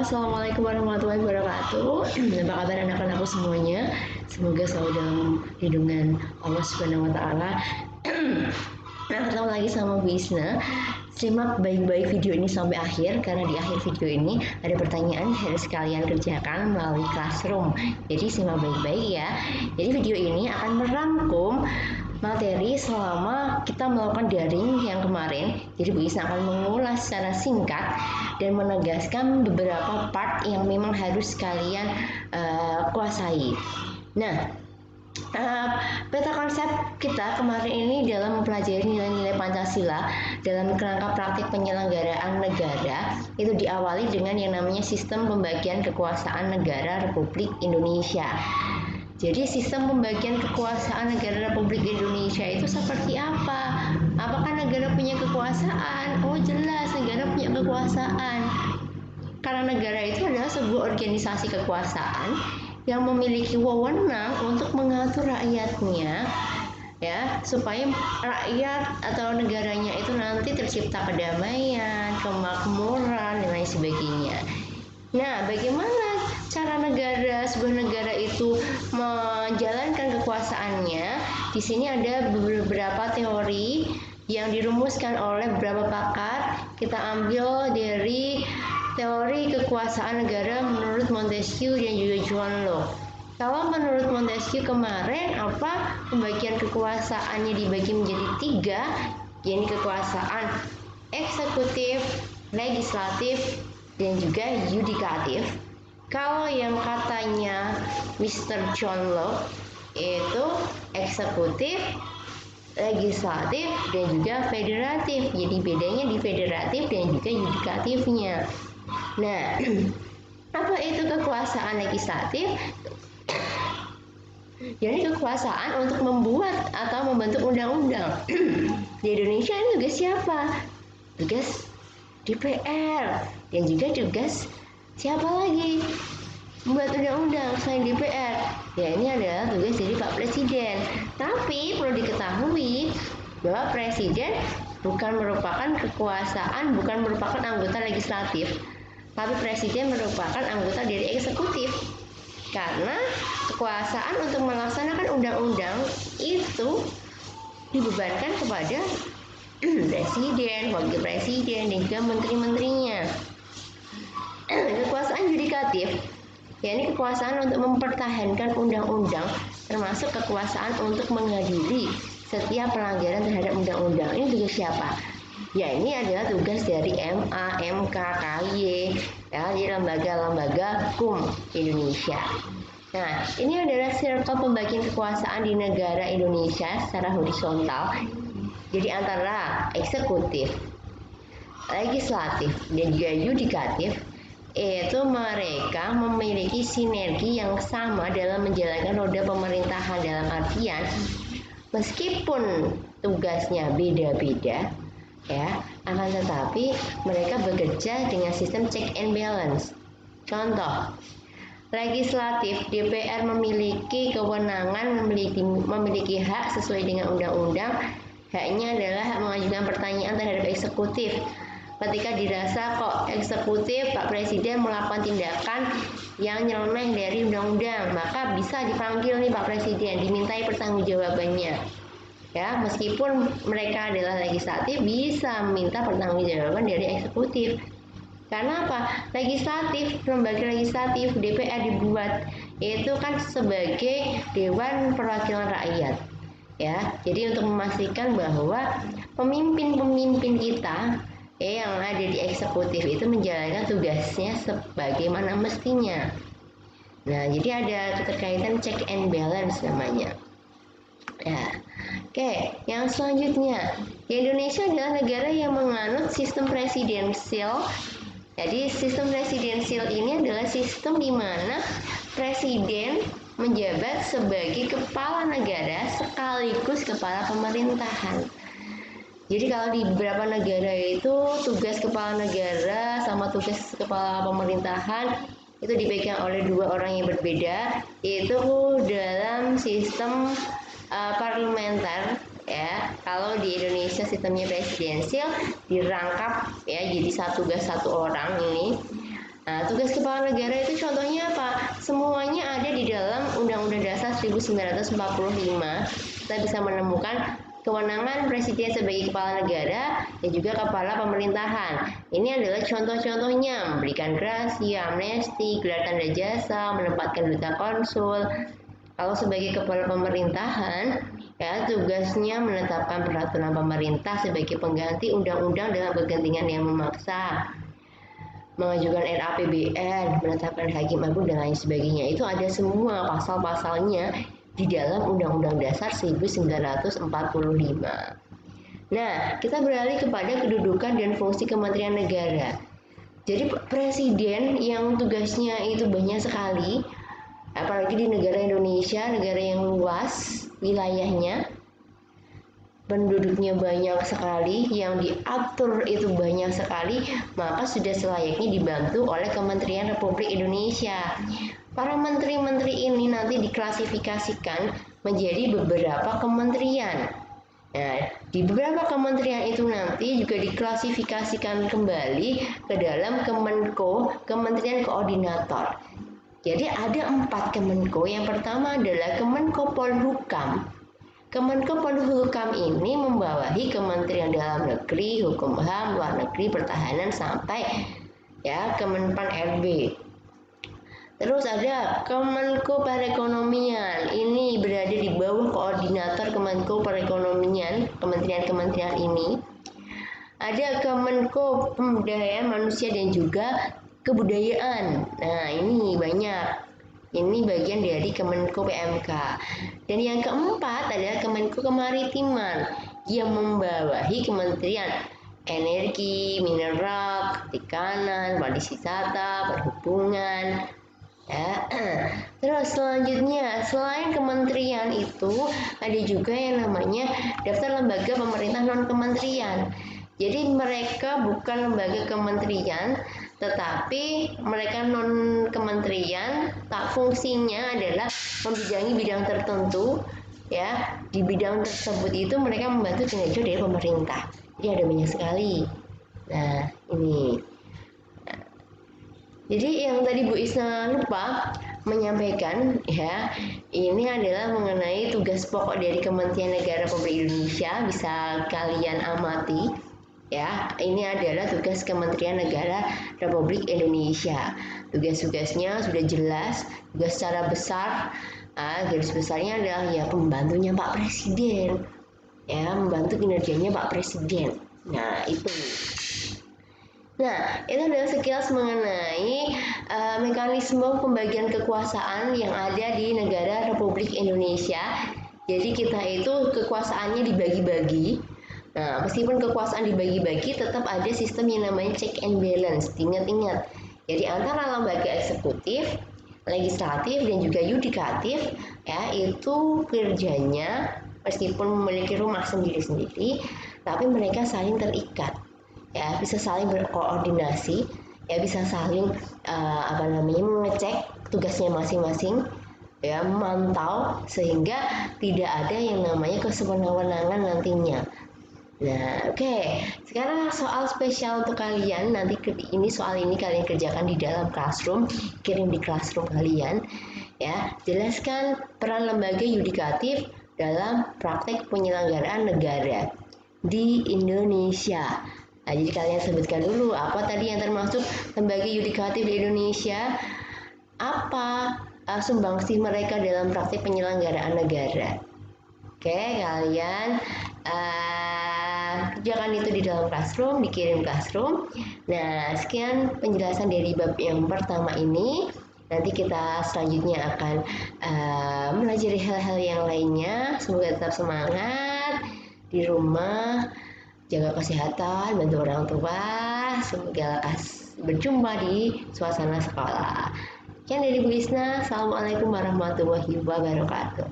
Assalamualaikum warahmatullahi wabarakatuh. Apa kabar anak-anakku semuanya? Semoga selalu dalam lindungan Allah Subhanahu wa taala. Nah, ketemu lagi sama Bu Isna. Simak baik-baik video ini sampai akhir karena di akhir video ini ada pertanyaan yang harus kalian kerjakan melalui Classroom. Jadi simak baik-baik ya. Jadi video ini akan merangkum materi selama kita melakukan daring yang kemarin. Jadi Bu Isna akan mengulas secara singkat dan menegaskan beberapa part yang memang harus kalian kuasai. Nah, peta konsep kita kemarin ini dalam mempelajari nilai-nilai Pancasila dalam kerangka praktik penyelenggaraan negara itu diawali dengan yang namanya sistem pembagian kekuasaan negara Republik Indonesia. Jadi sistem pembagian kekuasaan negara Republik Indonesia itu seperti apa? Apakah negara punya kekuasaan? Oh jelas, negara punya kekuasaan. Karena negara itu adalah sebuah organisasi kekuasaan yang memiliki wewenang untuk mengatur rakyatnya, ya, supaya rakyat atau negaranya itu nanti tercipta kedamaian, kemakmuran, dan lain sebagainya. Nah, bagaimana cara sebuah negara itu menjalankan kekuasaannya? Di sini ada beberapa teori yang dirumuskan oleh beberapa pakar. Kita ambil dari teori kekuasaan negara menurut Montesquieu dan juga John Locke. Kalau menurut Montesquieu kemarin pembagian kekuasaannya dibagi menjadi 3, yaitu kekuasaan eksekutif, legislatif, dan juga yudikatif. Kalau yang katanya Mr. John Locke itu eksekutif, legislatif, dan juga federatif. Jadi bedanya di federatif dan juga yudikatifnya. Nah, apa itu kekuasaan legislatif? Jadi kekuasaan untuk membuat atau membentuk undang-undang. Di Indonesia ini tugas siapa? Tugas DPR, dan juga tugas siapa lagi? Membuat undang-undang selain DPR. Ya, ini adalah tugas dari Pak Presiden. Tapi perlu diketahui bahwa Presiden bukan merupakan anggota legislatif, tapi Presiden merupakan anggota dari eksekutif. Karena kekuasaan untuk melaksanakan undang-undang itu dibebankan kepada Presiden, Wakil Presiden, dan juga menteri-menterinya. Kekuasaan yudikatif, yakni kekuasaan untuk mempertahankan undang-undang, termasuk kekuasaan untuk mengadili setiap pelanggaran terhadap undang-undang. Ini tugas siapa? Ya, ini adalah tugas dari MA, MK, KY, ya, di lembaga-lembaga hukum Indonesia. Nah, ini adalah sirkel pembagian kekuasaan di negara Indonesia secara horizontal. Jadi antara eksekutif, legislatif, dan juga yudikatif, itu mereka memiliki sinergi yang sama dalam menjalankan roda pemerintahan, dalam artian meskipun tugasnya beda-beda, ya, akan tetapi mereka bekerja dengan sistem check and balance. Contoh, legislatif, DPR memiliki kewenangan, memiliki hak sesuai dengan undang-undang. Haknya adalah hak mengajukan pertanyaan terhadap eksekutif. Ketika dirasa kok eksekutif, Pak Presiden melakukan tindakan yang nyeleneh dari undang-undang, maka bisa dipanggil nih Pak Presiden, dimintai pertanggungjawabannya. Ya, meskipun mereka adalah legislatif, bisa meminta pertanggungjawaban dari eksekutif. Karena apa? Lembaga legislatif DPR dibuat itu kan sebagai Dewan Perwakilan Rakyat. Ya, jadi untuk memastikan bahwa pemimpin-pemimpin kita yang ada di eksekutif itu menjalankan tugasnya sebagaimana mestinya. Nah, jadi ada keterkaitan check and balance namanya. Ya. Oke, yang selanjutnya, Indonesia adalah negara yang menganut sistem presidensial. Jadi sistem presidensial ini adalah sistem di mana presiden menjabat sebagai kepala negara sekaligus kepala pemerintahan. Jadi kalau di beberapa negara itu tugas kepala negara sama tugas kepala pemerintahan itu dipegang oleh 2 orang yang berbeda, yaitu dalam sistem parlementer, ya. Kalau di Indonesia sistemnya presidensial dirangkap ya jadi tugas 1 orang ini. Nah, tugas kepala negara itu contohnya apa? Semuanya ada di dalam Undang-Undang Dasar 1945. Kita bisa menemukan kewenangan presiden sebagai kepala negara dan juga kepala pemerintahan. Ini adalah contoh-contohnya: memberikan grasi, amnesti, gelar tanda jasa, menempatkan duta konsul. Kalau sebagai kepala pemerintahan, ya tugasnya menetapkan peraturan pemerintah sebagai pengganti undang-undang dengan kegentingan yang memaksa, mengajukan RAPBN, menetapkan hakim agung dan lain sebagainya. Itu ada semua pasal-pasalnya di dalam Undang-Undang Dasar 1945. Nah, kita beralih kepada kedudukan dan fungsi Kementerian Negara. Jadi presiden yang tugasnya itu banyak sekali, apalagi di negara Indonesia, negara yang luas wilayahnya, penduduknya banyak sekali, yang diatur itu banyak sekali, maka sudah selayaknya dibantu oleh Kementerian Republik Indonesia. Para menteri-menteri ini nanti diklasifikasikan menjadi beberapa kementerian. Nah, di beberapa kementerian itu nanti juga diklasifikasikan kembali ke dalam Kemenko, Kementerian Koordinator. Jadi ada 4 Kemenko. Yang pertama adalah Kemenko Polhukam. Kemenko Polhukam ini membawahi Kementerian Dalam Negeri, Hukum HAM, Luar Negeri, Pertahanan, sampai ya Kemenpan RB. Terus ada Kemenko Perekonomian. Ini berada di bawah koordinator Kemenko Perekonomian, kementerian-kementerian ini. Ada Kemenko Pemberdayaan Manusia dan juga Kebudayaan. Nah, ini banyak. Ini bagian dari Kemenko PMK. Dan yang keempat adalah Kemenko Kemaritiman yang membawahi Kementerian Energi, Mineral, Perikanan, Pariwisata, Perhubungan. Ya. Terus selanjutnya, selain kementerian itu ada juga yang namanya daftar lembaga pemerintah non kementerian. Jadi mereka bukan lembaga kementerian, tetapi mereka non kementerian, tak fungsinya adalah membidangi bidang tertentu. Ya, di bidang tersebut itu mereka membantu kinerja dari pemerintah. Jadi ada banyak sekali. Nah, ini. Jadi yang tadi Bu Isna lupa menyampaikan, ya, ini adalah mengenai tugas pokok dari Kementerian Negara Republik Indonesia. Bisa kalian amati, ya. Ini adalah tugas Kementerian Negara Republik Indonesia. Tugas-tugasnya sudah jelas, tugas secara besar. Garis besarnya adalah ya pembantunya Pak Presiden, ya, membantu kinerjanya Pak Presiden. Nah, itu. Nah, itu adalah sekilas mengenai mekanisme pembagian kekuasaan yang ada di negara Republik Indonesia. Jadi kita itu kekuasaannya dibagi-bagi. Nah, meskipun kekuasaan dibagi-bagi, tetap ada sistem yang namanya check and balance. Ingat-ingat. Jadi antara lembaga eksekutif, legislatif, dan juga yudikatif, ya, itu kerjanya meskipun memiliki rumah sendiri-sendiri, tapi mereka saling terikat. Ya, bisa saling berkoordinasi, ya, bisa saling mengecek tugasnya masing-masing, ya, memantau, sehingga tidak ada yang namanya kesewenang-wenangan nantinya. Nah, oke. Sekarang soal spesial untuk kalian. Nanti soal ini kalian kerjakan di dalam classroom, kirim di classroom kalian, ya. Jelaskan peran lembaga yudikatif dalam praktek penyelenggaraan negara di Indonesia. Nah, jadi kalian sebutkan dulu apa tadi yang termasuk lembaga yudikatif di Indonesia, apa sumbangsih mereka dalam praktik penyelenggaraan negara. Oke, kalian kerjakan itu di dalam classroom, dikirim classroom. Nah, sekian penjelasan dari bab yang pertama ini. Nanti kita selanjutnya akan mempelajari hal-hal yang lainnya. Semoga tetap semangat di rumah. Jaga kesehatan, bantu orang tua, semoga berjumpa di suasana sekolah. Sekian dari Bu Isna, Assalamualaikum warahmatullahi wabarakatuh.